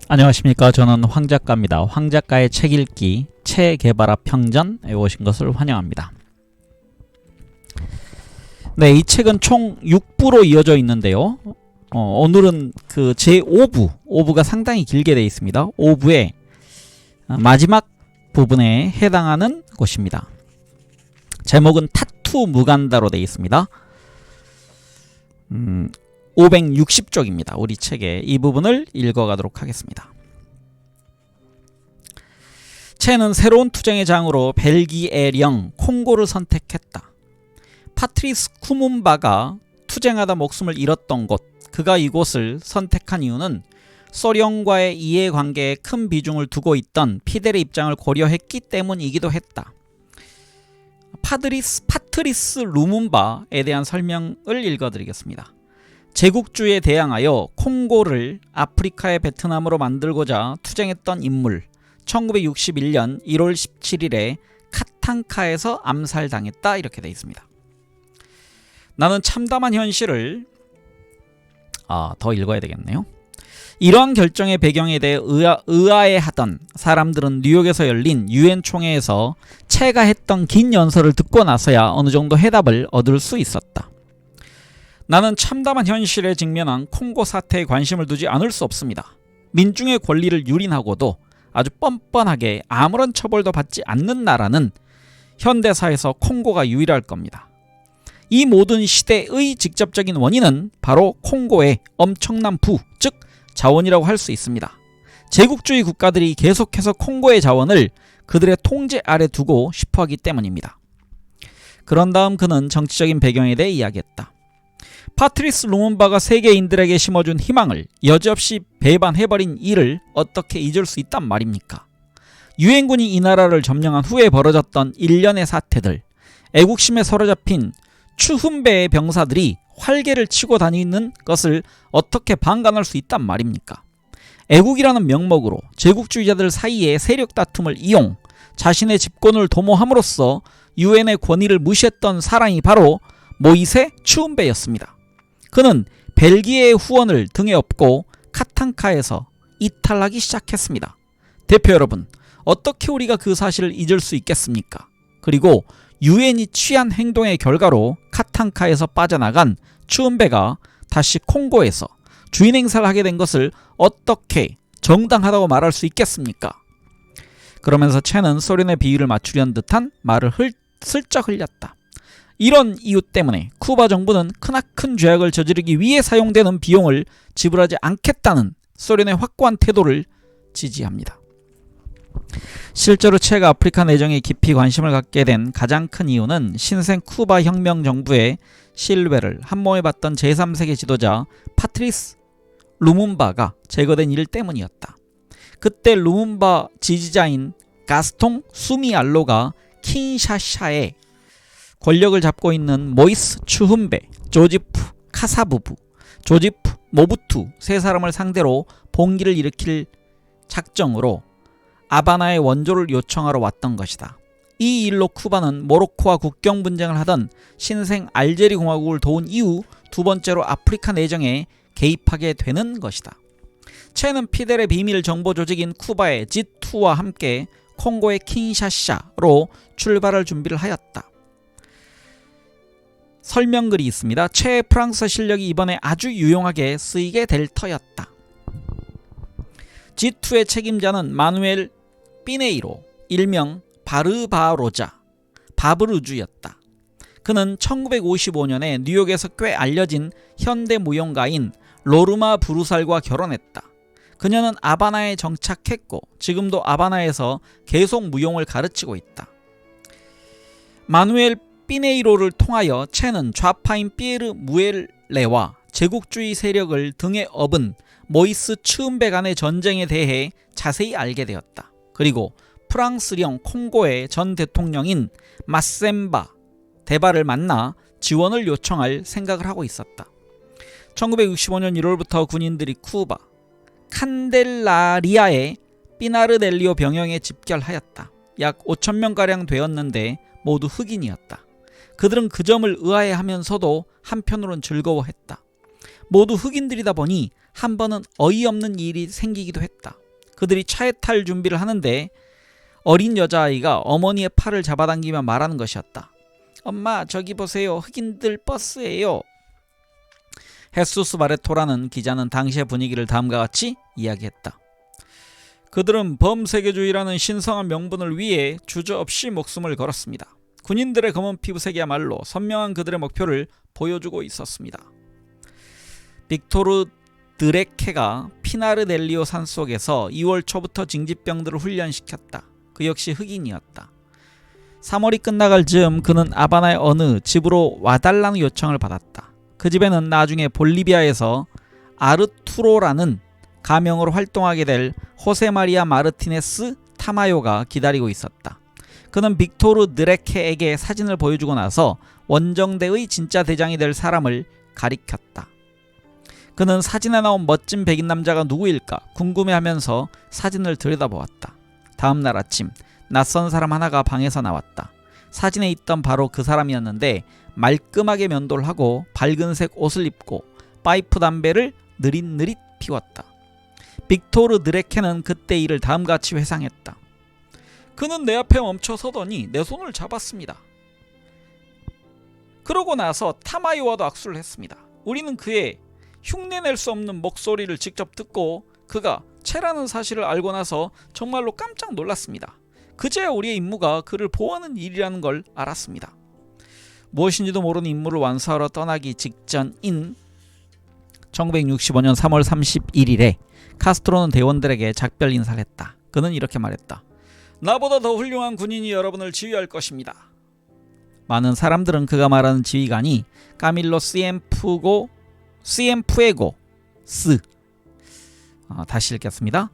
안녕하십니까. 저는 황작가입니다. 황작가의 책 읽기 체계바라 평전에 오신 것을 환영합니다. 네, 이 책은 총 6부로 이어져 있는데요. 오늘은 그 제5부가 상당히 길게 되어 있습니다. 5부의 마지막 부분에 해당하는 것입니다. 제목은 타투 무간다로 되어 있습니다. 560쪽입니다. 우리 책의 이 부분을 읽어가도록 하겠습니다. 채는 새로운 투쟁의 장으로 벨기에령 콩고를 선택했다. 파트리스 쿠문바가 투쟁하다 목숨을 잃었던 곳, 그가 이곳을 선택한 이유는 소련과의 이해관계에 큰 비중을 두고 있던 피델의 입장을 고려했기 때문이기도 했다. 파트리스 루문바에 대한 설명을 읽어드리겠습니다. 제국주의에 대항하여 콩고를 아프리카의 베트남으로 만들고자 투쟁했던 인물, 1961년 1월 17일에 카탄카에서 암살당했다. 이렇게 되어 있습니다. 나는 참담한 현실을 더 읽어야 되겠네요. 이러한 결정의 배경에 대해 의아해하던 사람들은 뉴욕에서 열린 유엔 총회에서 채가 했던 긴 연설을 듣고 나서야 어느 정도 해답을 얻을 수 있었다. 나는 참담한 현실에 직면한 콩고 사태에 관심을 두지 않을 수 없습니다. 민중의 권리를 유린하고도 아주 뻔뻔하게 아무런 처벌도 받지 않는 나라는 현대사에서 콩고가 유일할 겁니다. 이 모든 시대의 직접적인 원인은 바로 콩고의 엄청난 부, 즉 자원이라고 할 수 있습니다. 제국주의 국가들이 계속해서 콩고의 자원을 그들의 통제 아래 두고 싶어하기 때문입니다. 그런 다음 그는 정치적인 배경에 대해 이야기했다. 파트리스 루문바가 세계인들에게 심어준 희망을 여지없이 배반해버린 일을 어떻게 잊을 수 있단 말입니까? 유엔군이 이 나라를 점령한 후에 벌어졌던 일련의 사태들, 애국심에 사로잡힌 추훈배의 병사들이 활개를 치고 다니는 것을 어떻게 방관할 수 있단 말입니까? 애국이라는 명목으로 제국주의자들 사이의 세력 다툼을 이용 자신의 집권을 도모함으로써 유엔의 권위를 무시했던 사람이 바로 모이세 추훈배였습니다. 그는 벨기에의 후원을 등에 업고 카탄카에서 이탈하기 시작했습니다. 대표 여러분, 어떻게 우리가 그 사실을 잊을 수 있겠습니까? 그리고 유엔이 취한 행동의 결과로 카탄카에서 빠져나간 추훈배가 다시 콩고에서 주인 행사를 하게 된 것을 어떻게 정당하다고 말할 수 있겠습니까? 그러면서 채는 소련의 비유를 맞추려는 듯한 말을 슬쩍 흘렸다. 이런 이유 때문에 쿠바 정부는 크나큰 죄악을 저지르기 위해 사용되는 비용을 지불하지 않겠다는 소련의 확고한 태도를 지지합니다. 실제로 채가 아프리카 내정에 깊이 관심을 갖게 된 가장 큰 이유는 신생 쿠바 혁명 정부의 신뢰를 한몸에 받던 제3세계 지도자 파트리스 루문바가 제거된 일 때문이었다. 그때 루문바 지지자인 가스통 수미알로가 킨샤샤에 권력을 잡고 있는 모이스 추훈배, 조지프 카사부부, 조지프 모부투 세 사람을 상대로 봉기를 일으킬 작정으로 아바나의 원조를 요청하러 왔던 것이다. 이 일로 쿠바는 모로코와 국경 분쟁을 하던 신생 알제리 공화국을 도운 이후 두 번째로 아프리카 내정에 개입하게 되는 것이다. 채는 피델의 비밀 정보 조직인 쿠바의 G2와 함께 콩고의 킨샤샤로 출발할 준비를 하였다. 설명글이 있습니다. 채의 프랑스 실력이 이번에 아주 유용하게 쓰이게 될 터였다. G2의 책임자는 마누엘 피네이로, 일명 바르바로자, 바브르주였다. 그는 1955년에 뉴욕에서 꽤 알려진 현대 무용가인 로르마 브루살과 결혼했다. 그녀는 아바나에 정착했고 지금도 아바나에서 계속 무용을 가르치고 있다. 마누엘 피네이로를 통하여 채는 좌파인 피에르 무엘레와 제국주의 세력을 등에 업은 모이스 추훈배 간의 전쟁에 대해 자세히 알게 되었다. 그리고 프랑스령 콩고의 전 대통령인 마셈바 데바를 만나 지원을 요청할 생각을 하고 있었다. 1965년 1월부터 군인들이 쿠바 칸델라리아의 피나르델리오 병영에 집결하였다. 약 5,000명가량 되었는데 모두 흑인이었다. 그들은 그 점을 의아해하면서도 한편으론 즐거워했다. 모두 흑인들이다 보니 한 번은 어이없는 일이 생기기도 했다. 그들이 차에 탈 준비를 하는데 어린 여자아이가 어머니의 팔을 잡아당기며 말하는 것이었다. 엄마, 저기 보세요. 흑인들 버스예요. 헤수스 바레토라는 기자는 당시의 분위기를 다음과 같이 이야기했다. 그들은 범세계주의라는 신성한 명분을 위해 주저없이 목숨을 걸었습니다. 군인들의 검은 피부색이야말로 선명한 그들의 목표를 보여주고 있었습니다. 빅토르 드레케가 피나르델리오 산속에서 2월 초부터 징집병들을 훈련시켰다. 그 역시 흑인이었다. 3월이 끝나갈 즈음 그는 아바나의 어느 집으로 와달라는 요청을 받았다. 그 집에는 나중에 볼리비아에서 아르투로라는 가명으로 활동하게 될 호세마리아 마르티네스 타마요가 기다리고 있었다. 그는 빅토르 드레케에게 사진을 보여주고 나서 원정대의 진짜 대장이 될 사람을 가리켰다. 그는 사진에 나온 멋진 백인 남자가 누구일까 궁금해하면서 사진을 들여다보았다. 다음날 아침 낯선 사람 하나가 방에서 나왔다. 사진에 있던 바로 그 사람이었는데 말끔하게 면도를 하고 밝은색 옷을 입고 파이프 담배를 느릿느릿 피웠다. 빅토르 드레케는 그때 일을 다음같이 회상했다. 그는 내 앞에 멈춰 서더니 내 손을 잡았습니다. 그러고 나서 타마요와도 악수를 했습니다. 우리는 그의 흉내낼 수 없는 목소리를 직접 듣고 그가 채라는 사실을 알고 나서 정말로 깜짝 놀랐습니다. 그제야 우리의 임무가 그를 보호하는 일이라는 걸 알았습니다. 무엇인지도 모르는 임무를 완수하러 떠나기 직전인 1965년 3월 31일에 카스트로는 대원들에게 작별 인사를 했다. 그는 이렇게 말했다. 나보다 더 훌륭한 군인이 여러분을 지휘할 것입니다. 많은 사람들은 그가 말하는 지휘관이 까밀로 시엠푸에고스 다시 읽겠습니다.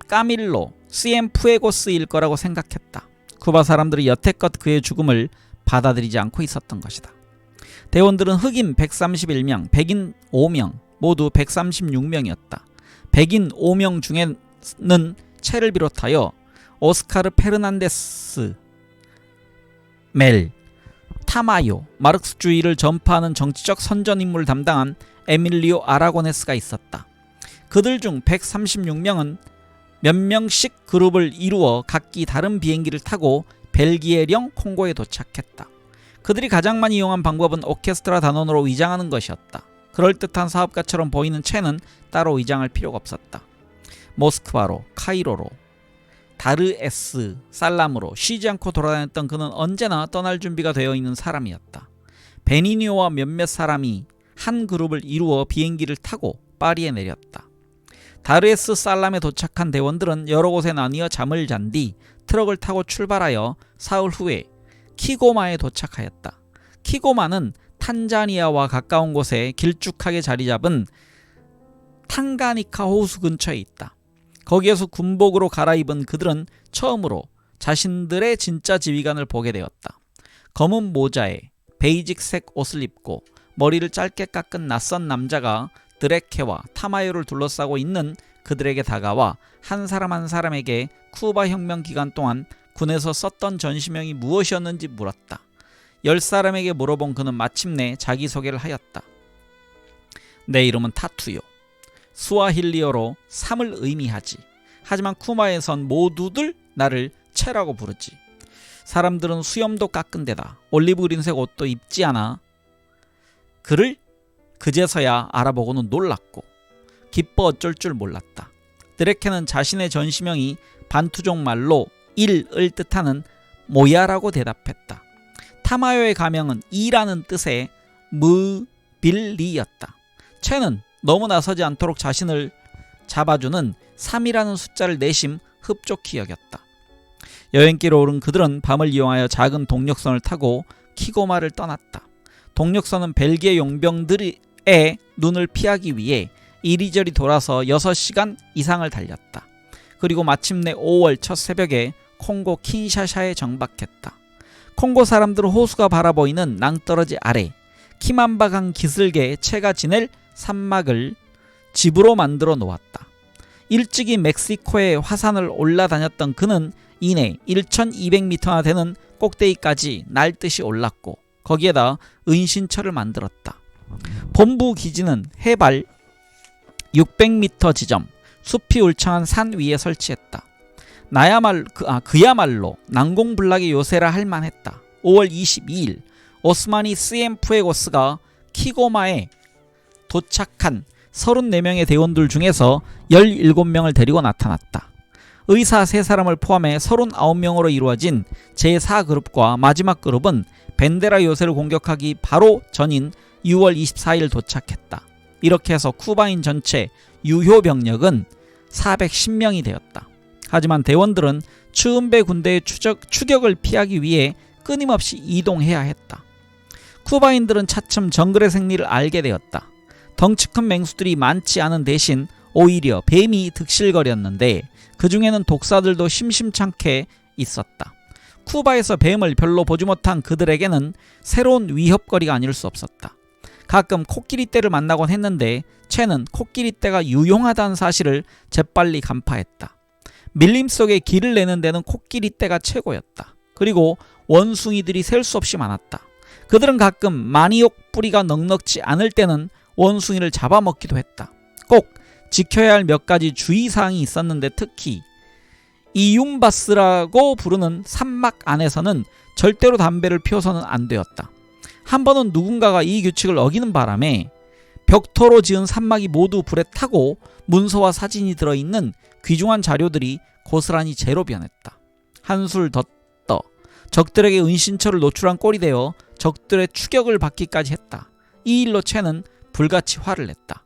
까밀로 시엠푸에고스일 거라고 생각했다. 쿠바 사람들이 여태껏 그의 죽음을 받아들이지 않고 있었던 것이다. 대원들은 흑인 131명, 백인 5명, 모두 136명이었다. 백인 5명 중에는 채를 비롯하여 오스카르 페르난데스, 멜, 타마요, 마르크스주의를 전파하는 정치적 선전임무를 담당한 에밀리오 아라고네스가 있었다. 그들 중 136명은 몇 명씩 그룹을 이루어 각기 다른 비행기를 타고 벨기에령 콩고에 도착했다. 그들이 가장 많이 이용한 방법은 오케스트라 단원으로 위장하는 것이었다. 그럴듯한 사업가처럼 보이는 채는 따로 위장할 필요가 없었다. 모스크바로, 카이로로, 다르에스 살람으로 쉬지 않고 돌아다녔던 그는 언제나 떠날 준비가 되어 있는 사람이었다. 베니니오와 몇몇 사람이 한 그룹을 이루어 비행기를 타고 파리에 내렸다. 다르에스 살람에 도착한 대원들은 여러 곳에 나뉘어 잠을 잔 뒤 트럭을 타고 출발하여 사흘 후에 키고마에 도착하였다. 키고마는 탄자니아와 가까운 곳에 길쭉하게 자리 잡은 탕가니카 호수 근처에 있다. 거기에서 군복으로 갈아입은 그들은 처음으로 자신들의 진짜 지휘관을 보게 되었다. 검은 모자에 베이직색 옷을 입고 머리를 짧게 깎은 낯선 남자가 드레케와 타마요를 둘러싸고 있는 그들에게 다가와 한 사람 한 사람에게 쿠바 혁명 기간 동안 군에서 썼던 전시명이 무엇이었는지 물었다. 10사람에게 물어본 그는 마침내 자기소개를 하였다. 내 이름은 타투요. 스와힐리어로 3을 의미하지. 하지만 쿠바에선 모두들 나를 채라고 부르지. 사람들은 수염도 깎은 데다 올리브 그린색 옷도 입지 않아 그를 그제서야 알아보고는 놀랐고 기뻐 어쩔 줄 몰랐다. 드레케는 자신의 전시명이 반투족 말로 일을 뜻하는 모야라고 대답했다. 타마요의 가명은 이라는 뜻의 무빌리였다. 채는 너무 나서지 않도록 자신을 잡아주는 3이라는 숫자를 내심 흡족히 여겼다. 여행길에 오른 그들은 밤을 이용하여 작은 동력선을 타고 키고마를 떠났다. 동력선은 벨기에 용병들의 눈을 피하기 위해 이리저리 돌아서 6시간 이상을 달렸다. 그리고 마침내 5월 첫 새벽에 콩고 킨샤샤에 정박했다. 콩고 사람들은 호수가 바라보이는 낭떠러지 아래 키만바강 기슭에 채가 지낼 산막을 집으로 만들어 놓았다. 일찍이 멕시코의 화산을 올라다녔던 그는 이내 1200m나 되는 꼭대기까지 날듯이 올랐고 거기에다 은신처를 만들었다. 본부 기지는 해발 600m 지점 숲이 울창한 산 위에 설치했다. 그야말로 난공불락의 요새라 할 만했다. 5월 22일 오스마니 시엠푸에고스가 키고마에 도착한 34명의 대원들 중에서 17명을 데리고 나타났다. 의사 3사람을 포함해 39명으로 이루어진 제4그룹과 마지막 그룹은 벤데라 요새를 공격하기 바로 전인 6월 24일 도착했다. 이렇게 해서 쿠바인 전체 유효 병력은 410명이 되었다. 하지만 대원들은 추은배 군대의 추격을 피하기 위해 끊임없이 이동해야 했다. 쿠바인들은 차츰 정글의 생리를 알게 되었다. 덩치 큰 맹수들이 많지 않은 대신 오히려 뱀이 득실거렸는데 그 중에는 독사들도 심심찮게 있었다. 쿠바에서 뱀을 별로 보지 못한 그들에게는 새로운 위협거리가 아닐 수 없었다. 가끔 코끼리떼를 만나곤 했는데 채는 코끼리떼가 유용하다는 사실을 재빨리 간파했다. 밀림 속에 길을 내는 데는 코끼리떼가 최고였다. 그리고 원숭이들이 셀 수 없이 많았다. 그들은 가끔 마니옥 뿌리가 넉넉지 않을 때는 원숭이를 잡아먹기도 했다. 꼭 지켜야 할 몇 가지 주의사항이 있었는데 특히 이윰바스라고 부르는 산막 안에서는 절대로 담배를 피워서는 안 되었다. 한 번은 누군가가 이 규칙을 어기는 바람에 벽토로 지은 산막이 모두 불에 타고 문서와 사진이 들어있는 귀중한 자료들이 고스란히 재로 변했다. 한술 더 떠 적들에게 은신처를 노출한 꼴이 되어 적들의 추격을 받기까지 했다. 이 일로 채는 불같이 화를 냈다.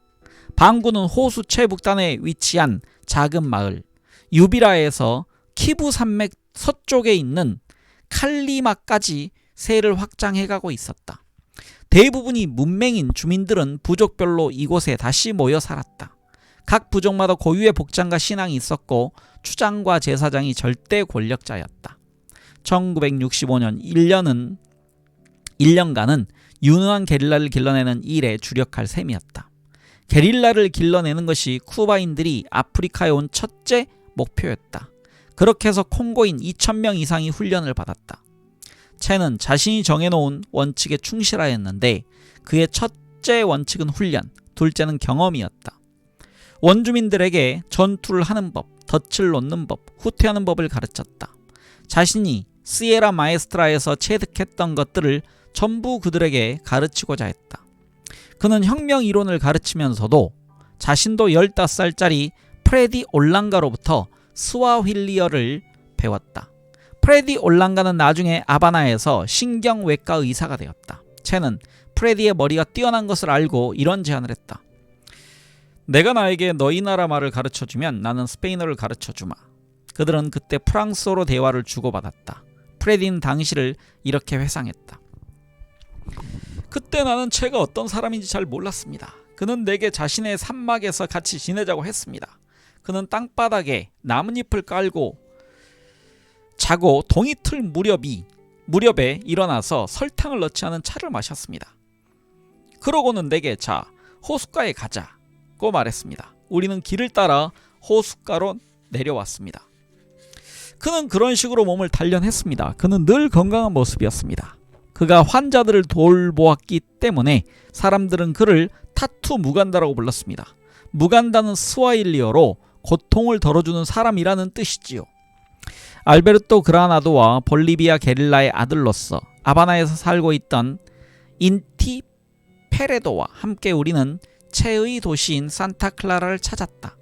반구는 호수 최북단에 위치한 작은 마을 유비라에서 키부 산맥 서쪽에 있는 칼리마까지 세를 확장해가고 있었다. 대부분이 문맹인 주민들은 부족별로 이곳에 다시 모여 살았다. 각 부족마다 고유의 복장과 신앙이 있었고 추장과 제사장이 절대 권력자였다. 1965년 1년간은 유능한 게릴라를 길러내는 일에 주력할 셈이었다. 게릴라를 길러내는 것이 쿠바인들이 아프리카에 온 첫째 목표였다. 그렇게 해서 콩고인 2,000명 이상이 훈련을 받았다. 채는 자신이 정해놓은 원칙에 충실하였는데 그의 첫째 원칙은 훈련, 둘째는 경험이었다. 원주민들에게 전투를 하는 법, 덫을 놓는 법, 후퇴하는 법을 가르쳤다. 자신이 시에라 마에스트라에서 체득했던 것들을 전부 그들에게 가르치고자 했다. 그는 혁명 이론을 가르치면서도 자신도 15살짜리 프레디 올랑가로부터 스와힐리어를 배웠다. 프레디 올랑가는 나중에 아바나에서 신경외과 의사가 되었다. 채는 프레디의 머리가 뛰어난 것을 알고 이런 제안을 했다. 내가 나에게 너희 나라 말을 가르쳐주면 나는 스페인어를 가르쳐주마. 그들은 그때 프랑스어로 대화를 주고받았다. 프레디는 당시를 이렇게 회상했다. 그때 나는 채가 어떤 사람인지 잘 몰랐습니다. 그는 내게 자신의 산막에서 같이 지내자고 했습니다. 그는 땅바닥에 나뭇잎을 깔고 자고 동이틀 무렵에 일어나서 설탕을 넣지 않은 차를 마셨습니다. 그러고는 내게 자, 호숫가에 가자고 말했습니다. 우리는 길을 따라 호숫가로 내려왔습니다. 그는 그런 식으로 몸을 단련했습니다. 그는 늘 건강한 모습이었습니다. 그가 환자들을 돌보았기 때문에 사람들은 그를 타투 무간다라고 불렀습니다. 무간다는 스와힐리어로 고통을 덜어주는 사람이라는 뜻이지요. 알베르토 그라나도와 볼리비아 게릴라의 아들로서 아바나에서 살고 있던 인티 페레도와 함께 우리는 채의 도시인 산타클라라를 찾았다.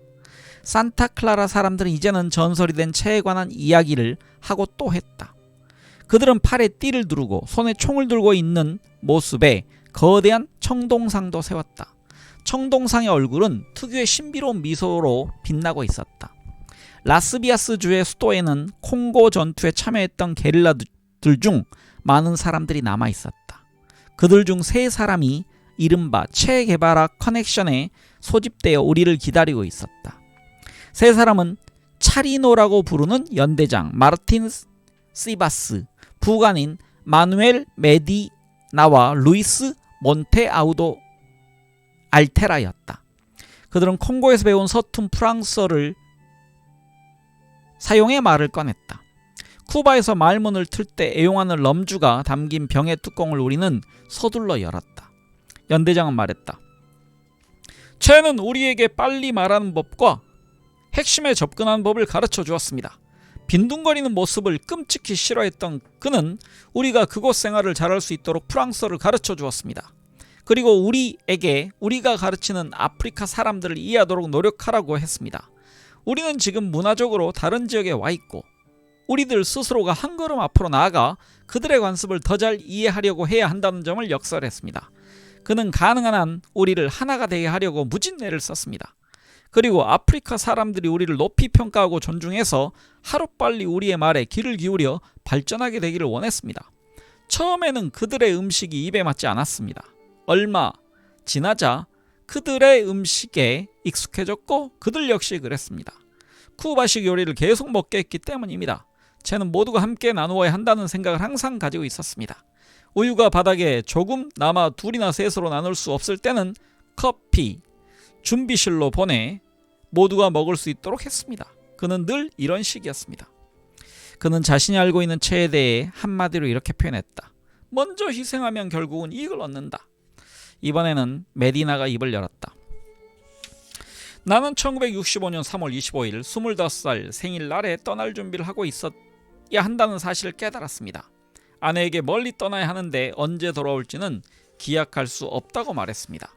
산타클라라 사람들은 이제는 전설이 된 채에 관한 이야기를 하고 또 했다. 그들은 팔에 띠를 두르고 손에 총을 들고 있는 모습에 거대한 청동상도 세웠다. 청동상의 얼굴은 특유의 신비로운 미소로 빛나고 있었다. 라스비아스 주의 수도에는 콩고 전투에 참여했던 게릴라들 중 많은 사람들이 남아 있었다. 그들 중 3사람이 이른바 채 게바라 커넥션에 소집되어 우리를 기다리고 있었다. 3사람은 차리노라고 부르는 연대장 마르틴 시바스, 부관인 마누엘 메디나와 루이스 몬테아우도 알테라였다. 그들은 콩고에서 배운 서툰 프랑스어를 사용해 말을 꺼냈다. 쿠바에서 말문을 틀 때 애용하는 럼주가 담긴 병의 뚜껑을 우리는 서둘러 열었다. 연대장은 말했다. 채는 우리에게 빨리 말하는 법과 핵심에 접근하는 법을 가르쳐 주었습니다. 빈둥거리는 모습을 끔찍히 싫어했던 그는 우리가 그곳 생활을 잘할 수 있도록 프랑스어를 가르쳐 주었습니다. 그리고 우리에게 우리가 가르치는 아프리카 사람들을 이해하도록 노력하라고 했습니다. 우리는 지금 문화적으로 다른 지역에 와 있고 우리들 스스로가 한 걸음 앞으로 나아가 그들의 관습을 더 잘 이해하려고 해야 한다는 점을 역설했습니다. 그는 가능한 한 우리를 하나가 되게 하려고 무진내를 썼습니다. 그리고 아프리카 사람들이 우리를 높이 평가하고 존중해서 하루빨리 우리의 말에 귀를 기울여 발전하게 되기를 원했습니다. 처음에는 그들의 음식이 입에 맞지 않았습니다. 얼마 지나자 그들의 음식에 익숙해졌고 그들 역시 그랬습니다. 쿠바식 요리를 계속 먹게 했기 때문입니다. 채는 모두가 함께 나누어야 한다는 생각을 항상 가지고 있었습니다. 우유가 바닥에 조금 남아 둘이나 셋으로 나눌 수 없을 때는 커피, 준비실로 보내 모두가 먹을 수 있도록 했습니다. 그는 늘 이런 식이었습니다. 그는 자신이 알고 있는 채에 대해 한마디로 이렇게 표현했다. 먼저 희생하면 결국은 이익을 얻는다. 이번에는 메디나가 입을 열었다. 나는 1965년 3월 25일 25살 생일날에 떠날 준비를 하고 있어야 한다는 사실을 깨달았습니다. 아내에게 멀리 떠나야 하는데 언제 돌아올지는 기약할 수 없다고 말했습니다.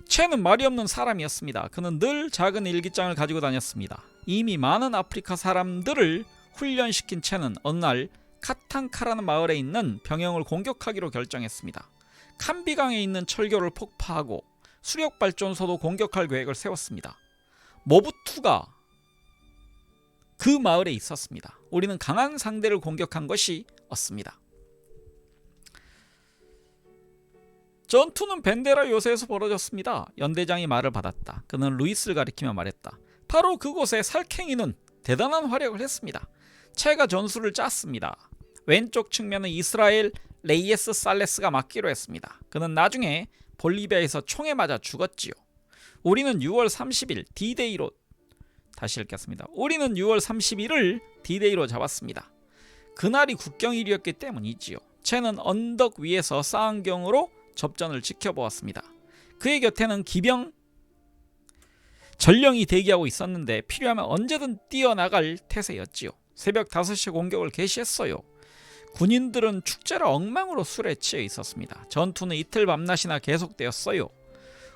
채는 말이 없는 사람이었습니다. 그는 늘 작은 일기장을 가지고 다녔습니다. 이미 많은 아프리카 사람들을 훈련시킨 채는 어느 날 카탄카라는 마을에 있는 병영을 공격하기로 결정했습니다. 캄비강에 있는 철교를 폭파하고 수력발전소도 공격할 계획을 세웠습니다. 모부투가 그 마을에 있었습니다. 우리는 강한 상대를 공격한 것이 었습니다. 전투는 벤데라 요새에서 벌어졌습니다. 연대장이 말을 받았다. 그는 루이스를 가리키며 말했다. 바로 그곳에 살쾡이는 대단한 활약을 했습니다. 채가 전술을 짰습니다. 왼쪽 측면은 이스라엘 레이에스 살레스가 맡기로 했습니다. 그는 나중에 볼리비아에서 총에 맞아 죽었지요. 우리는 6월 30일 D-Day로 다시 읽겠습니다. 우리는 6월 30일을 D-Day로 잡았습니다. 그날이 국경일이었기 때문이지요. 채는 언덕 위에서 쌍안경으로 접전을 지켜보았습니다. 그의 곁에는 기병 전령이 대기하고 있었는데 필요하면 언제든 뛰어나갈 태세였지요. 새벽 5시에 공격을 개시했어요. 군인들은 축제라 엉망으로 술에 취해 있었습니다. 전투는 이틀 밤낮이나 계속되었어요.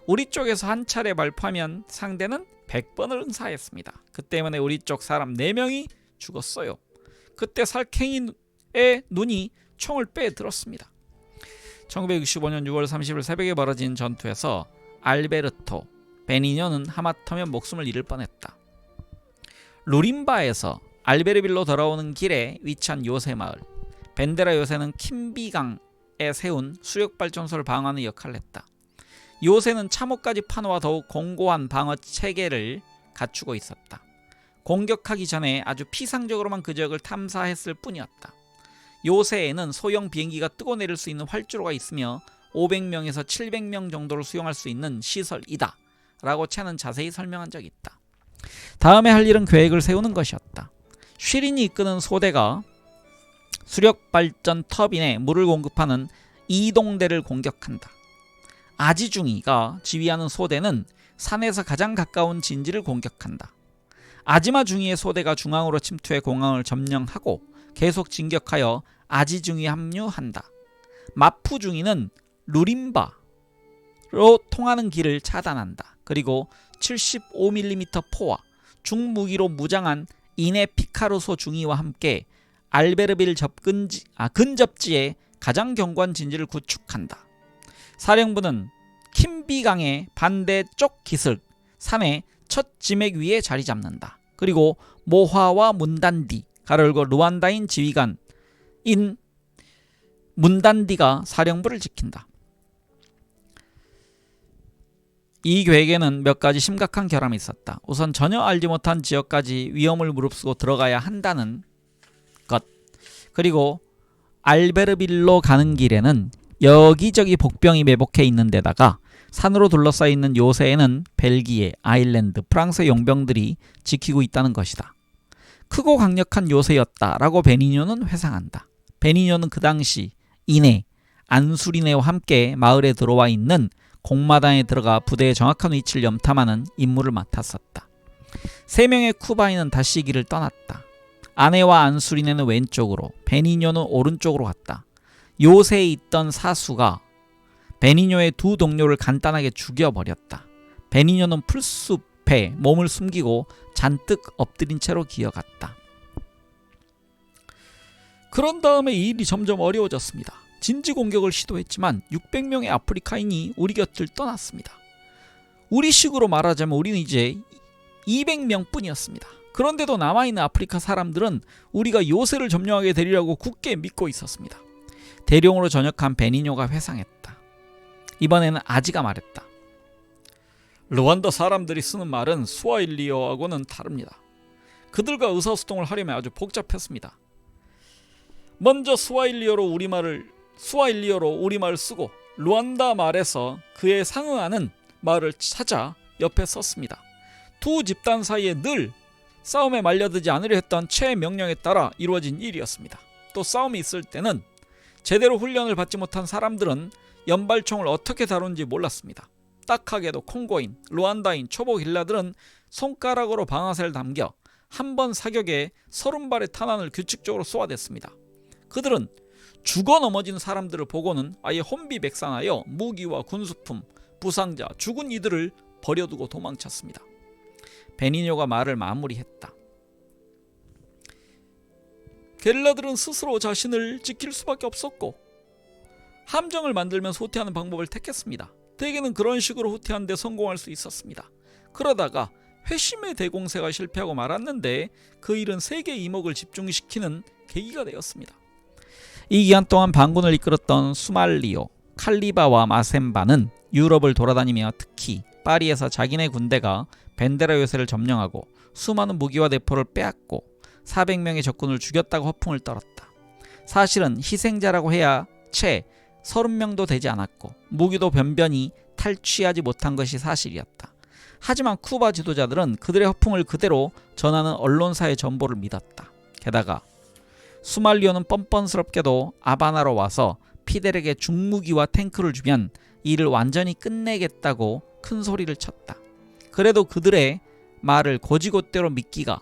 우리 쪽에서 한 차례 발포하면 상대는 100번을 응사했습니다. 그 때문에 우리 쪽 사람 4명이 죽었어요. 그때 살쾡이의 눈이 총을 빼들었습니다. 1965년 6월 30일 새벽에 벌어진 전투에서 알베르토 베니뇨는 하마터면 목숨을 잃을 뻔했다. 루림바에서 알베르빌로 돌아오는 길에 위치한 요새 마을 벤데라 요새는 킴비강에 세운 수력발전소를 방어하는 역할을 했다. 요새는 참호까지 파놓아 더욱 공고한 방어 체계를 갖추고 있었다. 공격하기 전에 아주 피상적으로만 그 지역을 탐사했을 뿐이었다. 요새에는 소형 비행기가 뜨고 내릴 수 있는 활주로가 있으며 500명에서 700명 정도를 수용할 수 있는 시설이다 라고 채는 자세히 설명한 적이 있다. 다음에 할 일은 계획을 세우는 것이었다. 쉬린이 이끄는 소대가 수력발전 터빈에 물을 공급하는 이동대를 공격한다. 아지중이가 지휘하는 소대는 산에서 가장 가까운 진지를 공격한다. 아지마중이의 소대가 중앙으로 침투해 공항을 점령하고 계속 진격하여 아지중이 합류한다. 마푸중이는 루림바로 통하는 길을 차단한다. 그리고 75mm 포와 중무기로 무장한 이네 피카루소 중위와 함께 알베르빌 근접지에 가장 견고한 진지를 구축한다. 사령부는 킴비강의 반대쪽 기슭 산의 첫 지맥 위에 자리 잡는다. 그리고 모화와 문단디 가로열고 루안다인 지휘관인 문단디가 사령부를 지킨다. 이 계획에는 몇 가지 심각한 결함이 있었다. 우선 전혀 알지 못한 지역까지 위험을 무릅쓰고 들어가야 한다는 것. 그리고 알베르빌로 가는 길에는 여기저기 복병이 매복해 있는 데다가 산으로 둘러싸여 있는 요새에는 벨기에, 아일랜드, 프랑스의 용병들이 지키고 있다는 것이다. 크고 강력한 요새였다라고 베니뇨는 회상한다. 베니뇨는 그 당시 이내 안수리네와 함께 마을에 들어와 있는 공마당에 들어가 부대의 정확한 위치를 염탐하는 임무를 맡았었다. 3명의 쿠바인은 다시 길을 떠났다. 아내와 안수리네는 왼쪽으로, 베니뇨는 오른쪽으로 갔다. 요새에 있던 사수가 베니뇨의 2 동료를 간단하게 죽여버렸다. 베니뇨는 풀숲에 몸을 숨기고 잔뜩 엎드린 채로 기어갔다. 그런 다음에 이 일이 점점 어려워졌습니다. 진지 공격을 시도했지만 600명의 아프리카인이 우리 곁을 떠났습니다. 우리식으로 말하자면 우리는 이제 200명 뿐이었습니다. 그런데도 남아있는 아프리카 사람들은 우리가 요새를 점령하게 되리라고 굳게 믿고 있었습니다. 대령으로 전역한 베니뇨가 회상했다. 이번에는 아지가 말했다. 르완다 사람들이 쓰는 말은 스와힐리어하고는 다릅니다. 그들과 의사소통을 하려면 아주 복잡했습니다. 먼저 스와힐리어로 우리말을 쓰고 르완다 말에서 그에 상응하는 말을 찾아 옆에 썼습니다. 2 집단 사이에 늘 싸움에 말려들지 않으려 했던 최 명령에 따라 이루어진 일이었습니다. 또 싸움이 있을 때는 제대로 훈련을 받지 못한 사람들은 연발총을 어떻게 다루는지 몰랐습니다. 딱하게도 콩고인, 루안다인, 초보 길라들은 손가락으로 방아쇠를 당겨 한 번 사격에 30발의 탄환을 규칙적으로 쏘아댔습니다. 그들은 죽어 넘어진 사람들을 보고는 아예 혼비백산하여 무기와 군수품, 부상자, 죽은 이들을 버려두고 도망쳤습니다. 베니뇨가 말을 마무리했다. 게릴라들은 스스로 자신을 지킬 수밖에 없었고 함정을 만들면서 후퇴하는 방법을 택했습니다. 대개는 그런 식으로 후퇴하는 데 성공할 수 있었습니다. 그러다가 회심의 대공세가 실패하고 말았는데 그 일은 세계의 이목을 집중시키는 계기가 되었습니다. 이 기간 동안 반군을 이끌었던 수말리오, 칼리바와 마셈바는 유럽을 돌아다니며 특히 파리에서 자기네 군대가 벤데라 요새를 점령하고 수많은 무기와 대포를 빼앗고 400명의 적군을 죽였다고 허풍을 떨었다. 사실은 희생자라고 해야 채 30명도 되지 않았고 무기도 변변히 탈취하지 못한 것이 사실이었다. 하지만 쿠바 지도자들은 그들의 허풍을 그대로 전하는 언론사의 전보를 믿었다. 게다가 수말리오는 뻔뻔스럽게도 아바나로 와서 피델에게 중무기와 탱크를 주면 이를 완전히 끝내겠다고 큰 소리를 쳤다. 그래도 그들의 말을 고지고대로 믿기가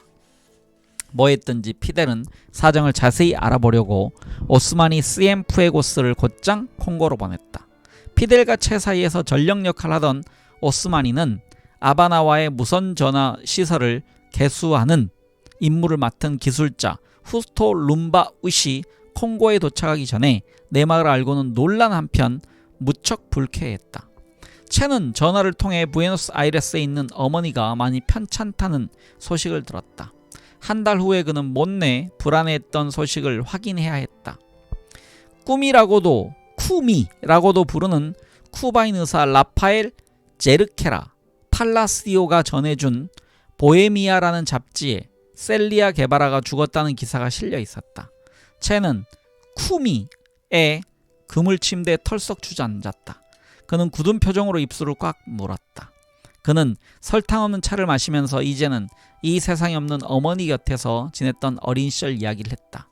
뭐했든지 피델은 사정을 자세히 알아보려고 오스마니 스엠푸에고스를 곧장 콩고로 보냈다. 피델과 채 사이에서 전력 역할을 하던 오스마니는 아바나와의 무선 전화 시설을 개수하는 임무를 맡은 기술자 후스토 룸바 으시 콩고에 도착하기 전에 내막을 알고는 논란 한편 무척 불쾌했다. 채는 전화를 통해 부에노스아이레스에 있는 어머니가 많이 편찮다는 소식을 들었다. 한 달 후에 그는 못내 불안해했던 소식을 확인해야 했다. 쿠미라고도 부르는 쿠바인 의사 라파엘 제르케라 팔라시오가 전해준 보헤미아라는 잡지에 셀리아 게바라가 죽었다는 기사가 실려 있었다. 채는 쿠미의 그물 침대에 털썩 주저앉았다. 그는 굳은 표정으로 입술을 꽉 물었다. 그는 설탕 없는 차를 마시면서 이제는 이 세상에 없는 어머니 곁에서 지냈던 어린 시절 이야기를 했다.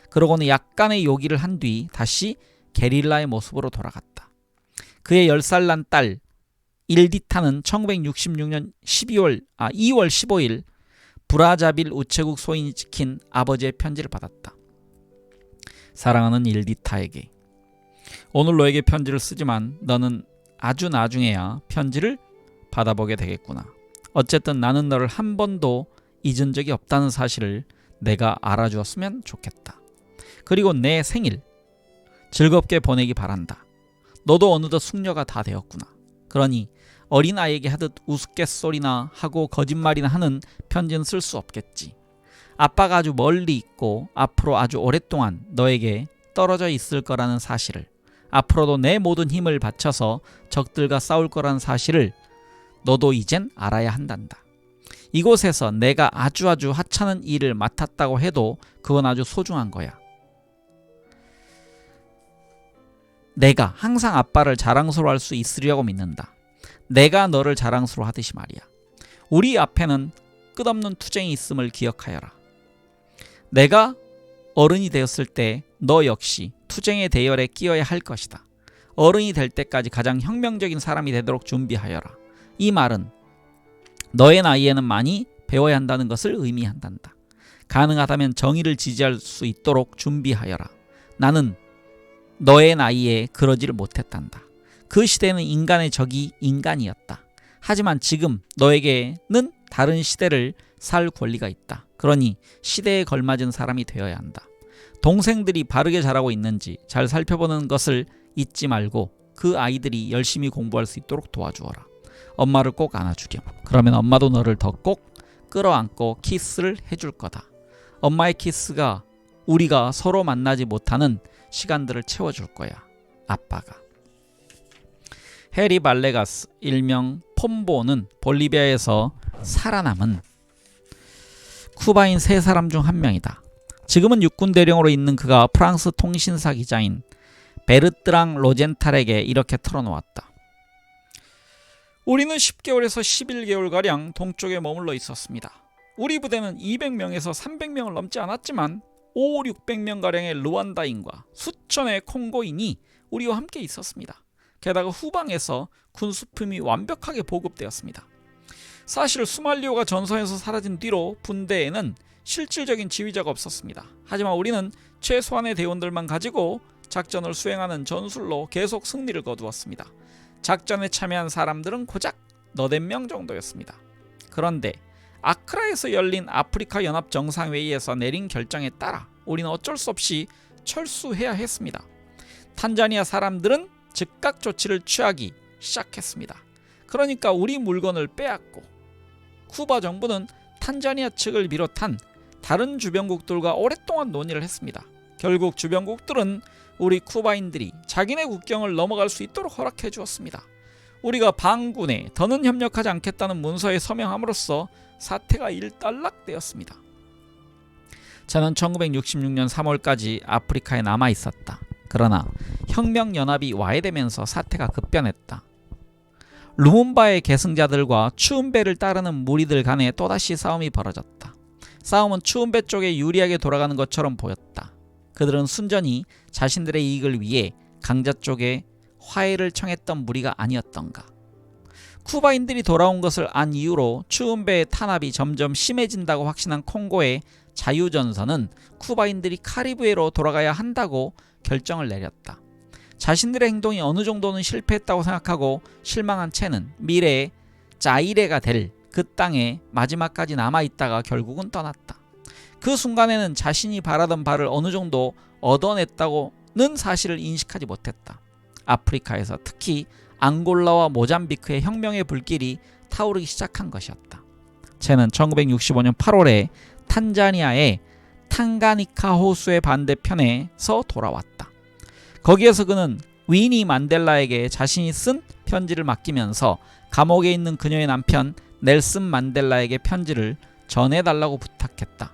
그러고는 약간의 요기를 한 뒤 다시 게릴라의 모습으로 돌아갔다. 그의 10살 난 딸 일디타는 1966년 2월 15일 브라자빌 우체국 소인이 찍힌 아버지의 편지를 받았다. 사랑하는 일디타에게, 오늘 너에게 편지를 쓰지만 너는 아주 나중에야 편지를 받아보게 되겠구나. 어쨌든 나는 너를 한 번도 잊은 적이 없다는 사실을 내가 알아주었으면 좋겠다. 그리고 내 생일 즐겁게 보내기 바란다. 너도 어느덧 숙녀가 다 되었구나. 그러니 어린아이에게 하듯 우스갯소리나 하고 거짓말이나 하는 편지는 쓸 수 없겠지. 아빠가 아주 멀리 있고 앞으로 아주 오랫동안 너에게 떨어져 있을 거라는 사실을, 앞으로도 내 모든 힘을 바쳐서 적들과 싸울 거라는 사실을 너도 이젠 알아야 한단다. 이곳에서 내가 아주 하찮은 일을 맡았다고 해도 그건 아주 소중한 거야. 내가 항상 아빠를 자랑스러워할 수 있으리라고 믿는다. 내가 너를 자랑스러워 하듯이 말이야. 우리 앞에는 끝없는 투쟁이 있음을 기억하여라. 내가 어른이 되었을 때 너 역시 투쟁의 대열에 끼어야 할 것이다. 어른이 될 때까지 가장 혁명적인 사람이 되도록 준비하여라. 이 말은 너의 나이에는 많이 배워야 한다는 것을 의미한단다. 가능하다면 정의를 지지할 수 있도록 준비하여라. 나는 너의 나이에 그러지를 못했단다. 그 시대는 인간의 적이 인간이었다. 하지만 지금 너에게는 다른 시대를 살 권리가 있다. 그러니 시대에 걸맞은 사람이 되어야 한다. 동생들이 바르게 자라고 있는지 잘 살펴보는 것을 잊지 말고 그 아이들이 열심히 공부할 수 있도록 도와주어라. 엄마를 꼭 안아주렴. 그러면 엄마도 너를 더 꼭 끌어안고 키스를 해줄 거다. 엄마의 키스가 우리가 서로 만나지 못하는 시간들을 채워줄 거야. 아빠가. 헤리 발레가스 일명 폼보는 볼리비아에서 살아남은 쿠바인 3사람 중 한 명이다. 지금은 육군 대령으로 있는 그가 프랑스 통신사 기자인 베르트랑 로젠탈에게 이렇게 털어놓았다. 우리는 10개월에서 11개월가량 동쪽에 머물러 있었습니다. 우리 부대는 200명에서 300명을 넘지 않았지만 500~600명가량의 르완다인과 수천의 콩고인이 우리와 함께 있었습니다. 게다가 후방에서 군수품이 완벽하게 보급되었습니다. 사실 수말리오가 전선에서 사라진 뒤로 분대에는 실질적인 지휘자가 없었습니다. 하지만 우리는 최소한의 대원들만 가지고 작전을 수행하는 전술로 계속 승리를 거두었습니다. 작전에 참여한 사람들은 고작 80명 정도였습니다. 그런데 아크라에서 열린 아프리카 연합 정상회의에서 내린 결정에 따라 우리는 어쩔 수 없이 철수해야 했습니다. 탄자니아 사람들은 즉각 조치를 취하기 시작했습니다. 그러니까 우리 물건을 빼앗고 쿠바 정부는 탄자니아 측을 비롯한 다른 주변국들과 오랫동안 논의를 했습니다. 결국 주변국들은 우리 쿠바인들이 자기네 국경을 넘어갈 수 있도록 허락해 주었습니다. 우리가 반군에 더는 협력하지 않겠다는 문서에 서명함으로써 사태가 일단락되었습니다. 저는 1966년 3월까지 아프리카에 남아 있었다. 그러나 혁명연합이 와해되면서 사태가 급변했다. 루문바의 계승자들과 추운배를 따르는 무리들 간에 또다시 싸움이 벌어졌다. 싸움은 추운배 쪽에 유리하게 돌아가는 것처럼 보였다. 그들은 순전히 자신들의 이익을 위해 강자 쪽에 화해를 청했던 무리가 아니었던가. 쿠바인들이 돌아온 것을 안 이후로 추운배의 탄압이 점점 심해진다고 확신한 콩고의 자유전선은 쿠바인들이 카리브해로 돌아가야 한다고 결정을 내렸다. 자신들의 행동이 어느 정도는 실패했다고 생각하고 실망한 채는 미래에 자이레가 될 그 땅에 마지막까지 남아있다가 결국은 떠났다. 그 순간에는 자신이 바라던 바를 어느 정도 얻어냈다고는 사실을 인식하지 못했다. 아프리카에서 특히 앙골라와 모잠비크의 혁명의 불길이 타오르기 시작한 것이었다. 쟤는 1965년 8월에 탄자니아의 탕가니카 호수의 반대편에서 돌아왔다. 거기에서 그는 위니 만델라에게 자신이 쓴 편지를 맡기면서 감옥에 있는 그녀의 남편 넬슨 만델라에게 편지를 전해달라고 부탁했다.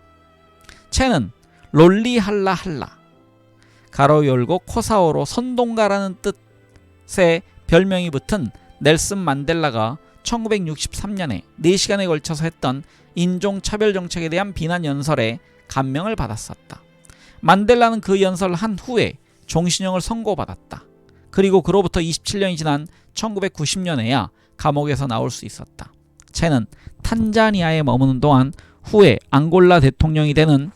쟤는 롤리할라 할라 가로 열고 코사오로 선동가라는 뜻의 별명이 붙은 넬슨 만델라가 1963년에 4시간에 걸쳐서 했던 인종차별 정책에 대한 비난 연설에 감명을 받았었다. 만델라는 그 연설을 한 후에 종신형을 선고받았다. 그리고 그로부터 27년이 지난 1990년에야 감옥에서 나올 수 있었다. 쟤는 탄자니아에 머무는 동안 후에 앙골라 대통령이 되는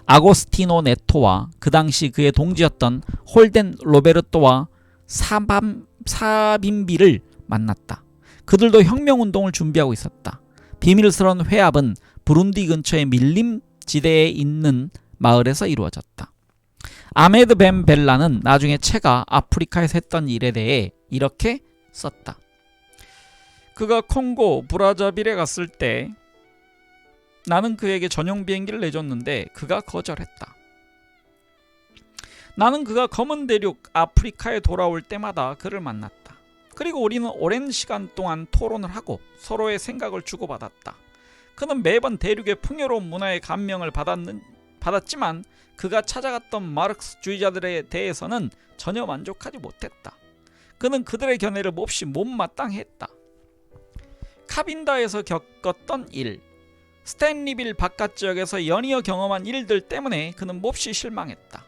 아고스티노 네토와 그 당시 그의 동지였던 홀덴 로베르토와 사빈비를 만났다. 그들도 혁명운동을 준비하고 있었다. 비밀스러운 회합은 부룬디 근처의 밀림지대에 있는 마을에서 이루어졌다. 아메드 벤 벨라는 나중에 체가 아프리카에서 했던 일에 대해 이렇게 썼다. 그가 콩고 브라자빌에 갔을 때 나는 그에게 전용 비행기를 내줬는데 그가 거절했다. 나는 그가 검은 대륙 아프리카에 돌아올 때마다 그를 만났다. 그리고 우리는 오랜 시간 동안 토론을 하고 서로의 생각을 주고받았다. 그는 매번 대륙의 풍요로운 문화에 감명을 받았지만 그가 찾아갔던 마르크스주의자들에 대해서는 전혀 만족하지 못했다. 그는 그들의 견해를 몹시 못마땅했다. 카빈다에서 겪었던 일, 스탠리빌 바깥 지역에서 연이어 경험한 일들 때문에 그는 몹시 실망했다.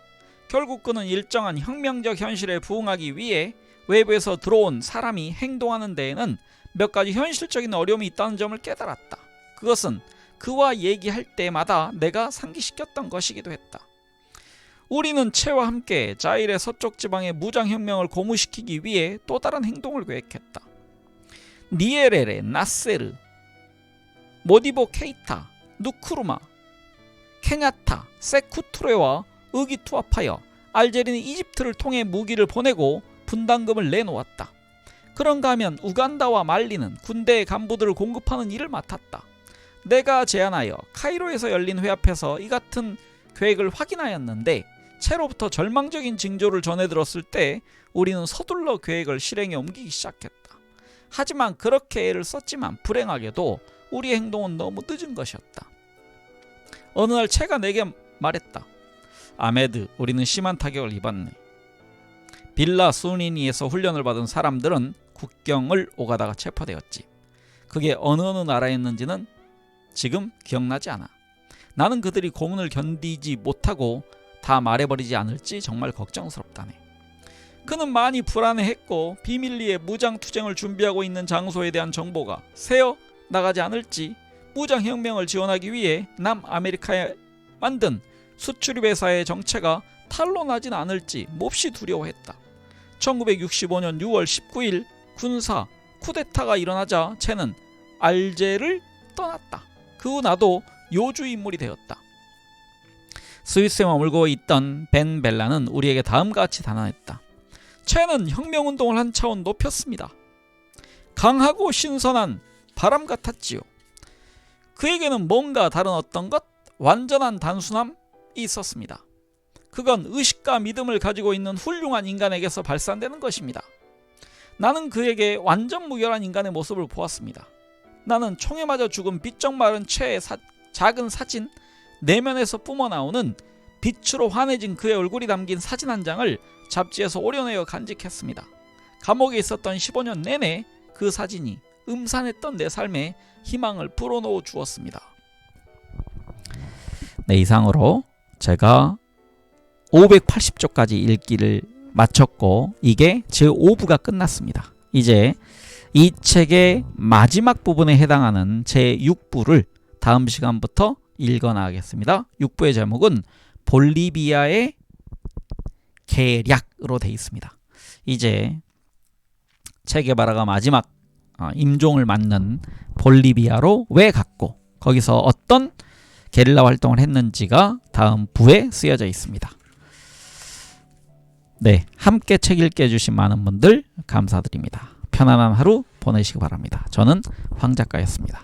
결국 그는 일정한 혁명적 현실에 부응하기 위해 외부에서 들어온 사람이 행동하는 데에는 몇 가지 현실적인 어려움이 있다는 점을 깨달았다. 그것은 그와 얘기할 때마다 내가 상기시켰던 것이기도 했다. 우리는 채와 함께 자일의 서쪽 지방의 무장혁명을 고무시키기 위해 또 다른 행동을 계획했다. 니에레레, 나세르, 모디보 케이타, 누쿠르마, 케냐타, 세쿠투레와 의기투합하여 알제리는 이집트를 통해 무기를 보내고 분담금을 내놓았다. 그런가 하면 우간다와 말리는 군대의 간부들을 공급하는 일을 맡았다. 내가 제안하여 카이로에서 열린 회 앞에서 이 같은 계획을 확인하였는데 채로부터 절망적인 징조를 전해 들었을 때 우리는 서둘러 계획을 실행에 옮기기 시작했다. 하지만 그렇게 애를 썼지만 불행하게도 우리의 행동은 너무 늦은 것이었다. 어느 날 채가 내게 말했다. 아메드, 우리는 심한 타격을 입었네. 빌라 수니니에서 훈련을 받은 사람들은 국경을 오가다가 체포되었지. 그게 어느 나라였는지는 지금 기억나지 않아. 나는 그들이 고문을 견디지 못하고 다 말해버리지 않을지 정말 걱정스럽다네. 그는 많이 불안해했고 비밀리에 무장투쟁을 준비하고 있는 장소에 대한 정보가 새어 나가지 않을지, 무장혁명을 지원하기 위해 남아메리카에 만든 수출입회사의 정체가 탄로나진 않을지 몹시 두려워했다. 1965년 6월 19일 군사 쿠데타가 일어나자 채는 알제를 떠났다. 그 후 나도 요주 인물이 되었다. 스위스에 머물고 있던 벤 벨라는 우리에게 다음과 같이 단언했다. 채는 혁명운동을 한 차원 높였습니다. 강하고 신선한 바람 같았지요. 그에게는 뭔가 다른 어떤 것, 완전한 단순함이 있었습니다. 그건 의식과 믿음을 가지고 있는 훌륭한 인간에게서 발산되는 것입니다. 나는 그에게 완전 무결한 인간의 모습을 보았습니다. 나는 총에 맞아 죽은 비쩍 마른 채의 작은 사진, 내면에서 뿜어나오는 빛으로 환해진 그의 얼굴이 담긴 사진 한 장을 잡지에서 오려내어 간직했습니다. 감옥에 있었던 15년 내내 그 사진이 음산했던 내 삶에 희망을 불어넣어 주었습니다. 네, 이상으로 제가 580쪽까지 읽기를 마쳤고 이게 제5부가 끝났습니다. 이제 이 책의 마지막 부분에 해당하는 제6부를 다음 시간부터 읽어나가겠습니다. 6부의 제목은 볼리비아의 계략으로 되어 있습니다. 이제 체게바라가 마지막 임종을 맞는 볼리비아로 왜 갔고 거기서 어떤 게릴라 활동을 했는지가 다음 부에 쓰여져 있습니다. 네, 함께 책 읽게 해주신 많은 분들 감사드립니다. 편안한 하루 보내시기 바랍니다. 저는 황 작가였습니다.